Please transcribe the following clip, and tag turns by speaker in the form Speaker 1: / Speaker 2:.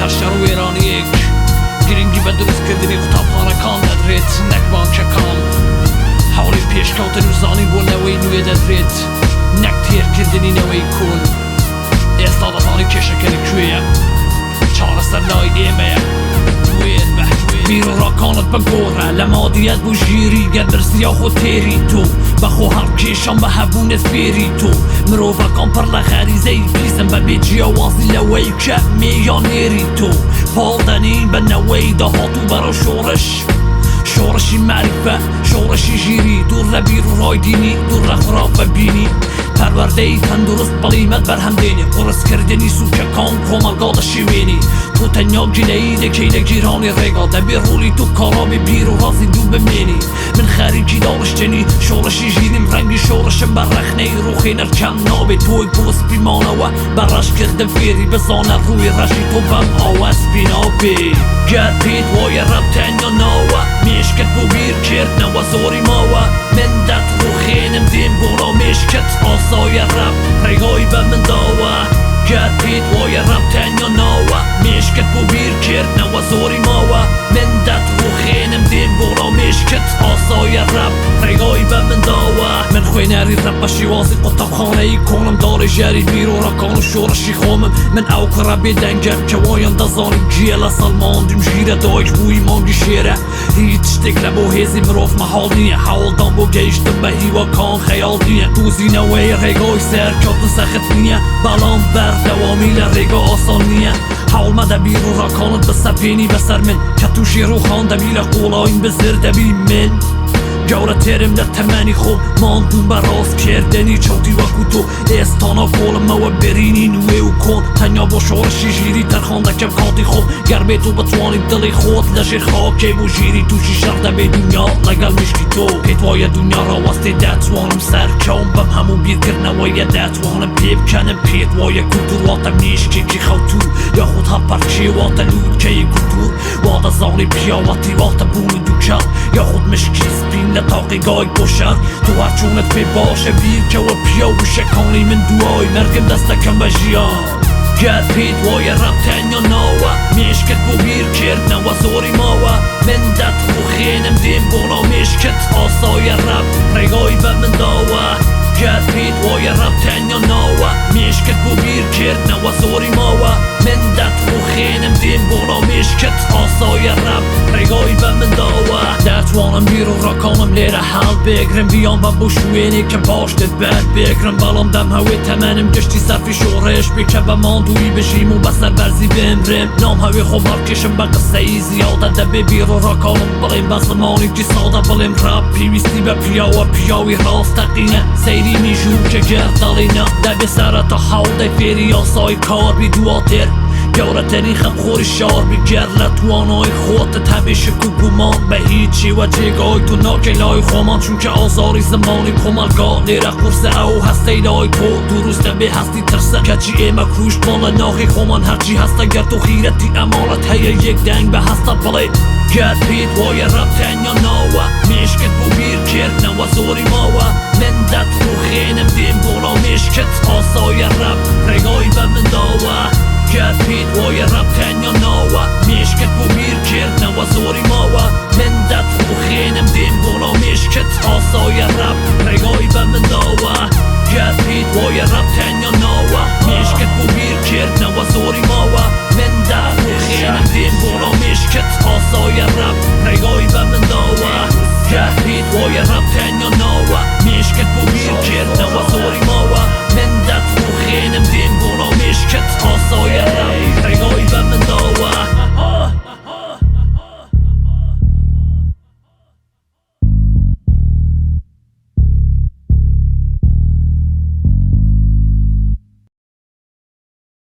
Speaker 1: هر شهر و ایرانیک گرنگی بە دروست کردنی قوتابخانەکان دەدرێت نەک بانکەکان هەوڵی پێشکەوتن و زانی بۆ نەوەی نوێ دەدرێت نەک تێرکردنی نەوەی کۆن ئێستا دەزانی کێشەکەی کوێیە چارەسەر لای ئێمەیە وێر بە بیرۆڕەکانت بگۆڕە لە مادیەت بوو ژیری گەردرسی یا خۆ تێری تۆ بەخۆ هەڵکێشان بە هەبوونت فێری تۆ مرۆڤەکان پڕ لە غەریزەی پیسن بە بێجیاوازی لەوەی کە مێیان نێری تۆ پاڵ دەنین بە نەوەی داهاتوو بەرەو شۆڕش شۆڕشی مەریفە شۆڕشی ژیری دوور لە بیر و ڕای دینی دوور لە خراپە بینی پەروەردەی تەندروست بەڵیمەت بەرهەمدێنی قورسکردنی سوچەکان کۆمەلگا دەشێوێنی تۆ تەنیا گیلەیی دەکەی لە گیرانی ڕێگا دەبێ ڕوولی تو کاڵامی بیر و ڕازی دوو بمێنی من خەریکی داڵشتنی شۆڕشی ژیریم ڕەنگی شۆڕشم بە ڕەخنەی ڕوخی نەرکەم نابێت تۆی بۆ سپیمانەوە بە ڕەشکردن فێری بزانە ڕووی ڕەشی تۆ بەم ئاوە سپینابێ گەر پێت وایە ڕەب تەنیا ناوە مێشکت بۆ بیرکردنەوە زۆری ماوە من دەتڕوخێنم دێم بۆ ڕا مێشکت ئاسایە ڕەب ڕێگای بە من داوە گەر پێت وایە ڕەب تەنیا ناوە مێشکت بۆ بیرکردنەوە زۆری ماوە من دەتڕوخێنم دێم بۆ ڕا مێشکت ئاسایە ڕەب ڕێگای بە من داوە من خوێنەری ڕەب بە شێوازی قوتابخانەی کۆنم داڕی ژەری بیرۆڕەکان و شۆڕشی خۆمم من ئەو کڕە بێدەنگەم کەوایان دەزانی گیە لە سەڵماندیم ژیرە دایک بووی مانگی شێرە هیچ شتێک لە بۆ هێزی مرۆڤ مەحاڵ نییە هەوڵدان بۆ گەیشتن بە هیواکان خەیاڵ نییە دووزینەوەی ڕێگای سەرکەوتن سەخت نییە بەڵام بەردەوامی لە ڕێگا ئاسان نییە هەوڵمەدە بیرۆڕەکانت بسەپێنی بەسەر من کە تووشی ڕووخان دەبی لە قوڵاین بزر دەبی من گەورە تێرم لە تەمەنی خۆم ماندوم بە ڕاستکردنی چاوتی وەکو تۆ ئێستانا کۆڵمەوە برینی نوێ و کۆن تەنیا بۆ شۆڕشی ژیری تەرخان دەکەم کاتی خۆم گەر بێت و بتوانی دڵی خۆت لەژێر خاکێ بۆ ژیری تووشی شەڕ دەبێ دنیا لەگەڵ مشکی تۆ پێت وایە دنیا ڕاوەستێ دەتوانم سەرکەوم بەم هەموو بیرکردنەوەیە دەتوانم پێ بکەنم پێت وایە کولتور واتە مێشکێکی خەوتوو یاخود هەپەرچێ واتە لووتکەی کولتور واتە زاڵی پیاوەتی واتە بوون و دووکەڵ یاخود مشکی سپین لە تاقیگای بۆ شەر تۆ هەرچوونت پێ باشە بیرکەوە پیا و شەکانی من دوای مەرگم دەستەکەم بە ژیان گەر پێت وایە ڕەب تەنیا ناوە مێشکت بۆ بیرکردنەوە زۆری ماوە من دەتڕوخێنم دێم بۆ ڕا مێشکت ئاسایە ڕەب ڕێگای بە من داوە گەر پێت وایە ڕەب تەنیا ناوە مێشکت بۆ بیرکردنەوە زۆری ماوە من دەتڕوخێنم دێم بۆ ڕا مێشکت ئاسایە ڕەب ڕێگای بە من داوە دەتوانم بیرۆڕەکانم لێرە هەڵ بێگرم بیان بە بۆ شوێنێک کە باشتت بەر بێگرم بەڵام دەم هەوێ تەمەنم گشتی سەرفی شۆڕش بکە بە ماندووی بژیم و بەسەر بەرزی بمرم نام هەوێ خۆم هەڵکێشم بە قسەی زیادە دەبێ بیرۆڕەکانم بڵێم بە زمانێکی سادە بڵێم ڕەب پێویستی بە پیاوە پیاوی ڕاستەقینە سەیری میژوو کە گەر دەڵێنە دەبێ سەرەتا هەوڵدەی فێری یاسای کار بی دواتر گەورەترین خەمخۆری شار بگەر لە توانای خۆتت هەبێ شک و گومان بە هیچ شێوە جێگای تو ناکەی لای خۆمان چونکە ئازاری زمانی کۆمەلگا لێرە قورسە ئەو هەستەی لای تۆ دروست دەبێ هەستی ترسە کەچی ئێمە کوشتمان لە ناخی خۆمان هەرچی هەستە گەر تۆ خیرەتی ئەمانەت هەیە یەک دەنگ بە هەستە بڵێ گەر پێت وایە ڕەب تەنیا ناوە مێشکت بۆ بیرکردنەوە زۆری ماوە من دەتڕوخێنم دێم بۆ ڕا مێشکت ئاسایە ڕەب ڕێگای بە من داوە گەر پێت وایە ڕەب تەنیا ناوە مێشکت بۆ بیرکردنەوە زۆری ماوە من دەتڕوخێنم دێم بۆ ڕا مێشکت ئاسایە ڕەب ڕێگای بە من داوە گەر پێت وایە ڕەب تەنیا ناوە